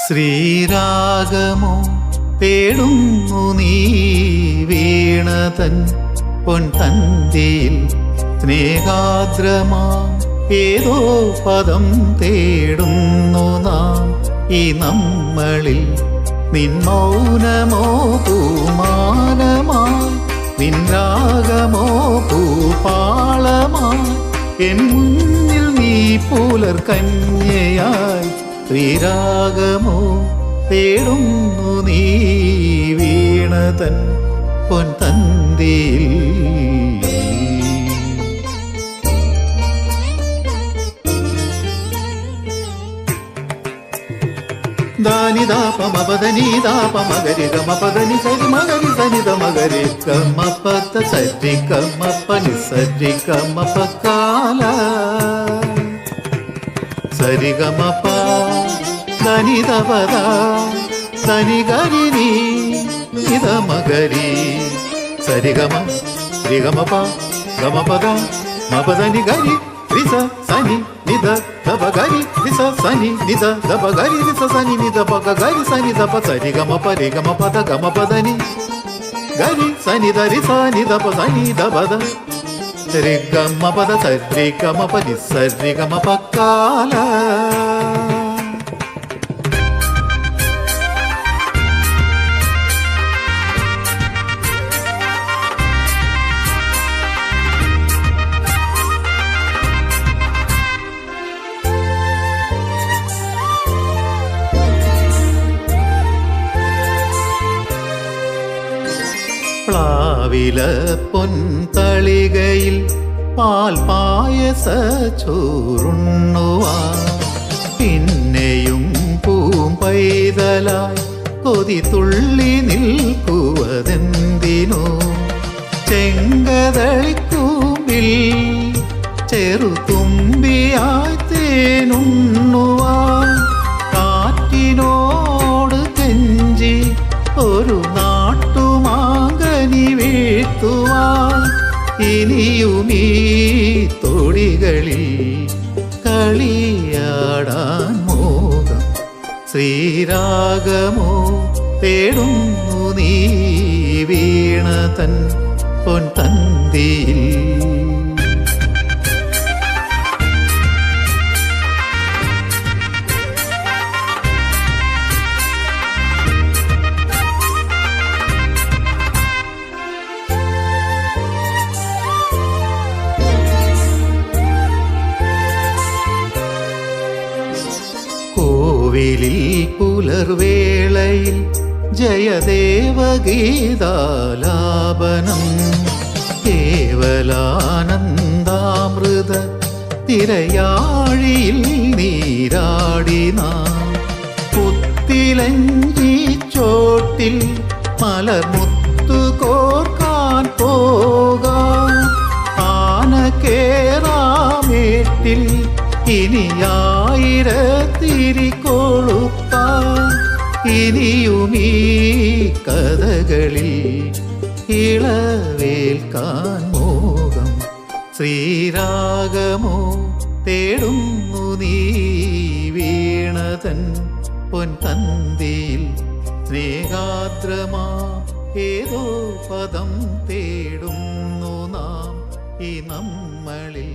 ശ്രീരാഗമോ തേടുന്നു നീ വീണതൻ പൊൻതന്തിയിൽ സ്നേഹാദ്രമാം ഏതോ പദം തേടുന്നു നാം ഈ നമ്മളിൽ. നിൻ മൗനമോ പൂമാലമായി, നിൻ രാഗമോ പൂപാളമായി, എൻ മുന്നിൽ നീ പുലർ കന്യയായി. ശ്രീരാഗമോ തേടുന്നു നീ വീണതൻ പൊൻതന്തിയിൽ. ധാനി ദാപ മപദനി ദാപ മഗരി ഗമ പദനി സരി മഗരി സനി ദ മഗരി ഗമ പദ സരി ഗമ പനി സരി ഗമ പകാല സരി ഗമ പ ധനി ദ പദ ധനി ഗരി നി ഇദ മഗരി സരി ഗമ രി ഗമ പ ഗമ പദ മപദനി ഗരി രിസ സനി നിദ ദബ ഗരി രിസ സനി നിദ ദബ ഗരി രിസ സനി നിദ പക ഗരി സനി ദബ സരി ഗമ പരി ഗമ പദ ഗമ പദനി ഗരി സനി ദ രിസ നിദ പ സനി ദബ ദ രി ഗമ പദ സരി ഗമ പനി സരി ഗമ പകാല. പ്ലാവില പൊൻതളികയിൽ പാൽ പായസ ചോറുണ്ണുവാൻ പിന്നെയും പൂമ്പൈതലായി കൊതി തുള്ളി നിൽക്കുവതെന്തിനോ. ചെങ്കതളിക്കൂമ്പിൽ ചെറുതുമ്പിയായി തേനുണ്ണുവാൻ കാറ്റിനോട് കെഞ്ചി ഒരു നാട്ടുമാങ്കനി വീഴ്ത്തുവാൻ ഇനിയുമീ തൊടികളിൽ കളിയാടാൻ മോഹം. ശ്രീരാഗമോ തേടുന്നു നീ വീണതൻ പൊൻതന്തിയിൽ. കോവിലിൽ പുലർവേളയിൽ ജയദേവഗീതാലാപനം കേവലാനന്ദാമൃത തിരയാഴിയിൽ നീരാടിന പുത്തിലഞ്ചി ചോട്ടിൽ മലർമുത്തു കോർക്കാൻ പോകാൻ ആനക്കേറാമേട്ടിൽ ഇനിയായിരത്തിരി കൊളുത്താൻ ഇനിയുമീ കഥകളിൽ ഇളവേൽക്കാൻ മോഹം. ശ്രീരാഗമോ തേടുന്നു നീ വീണതൻ പൊൻതന്തിയിൽ. സ്നേഹാദ്രമാ ഏതോ പദം തേടുന്നു നാം ഈ നമ്മളിൽ.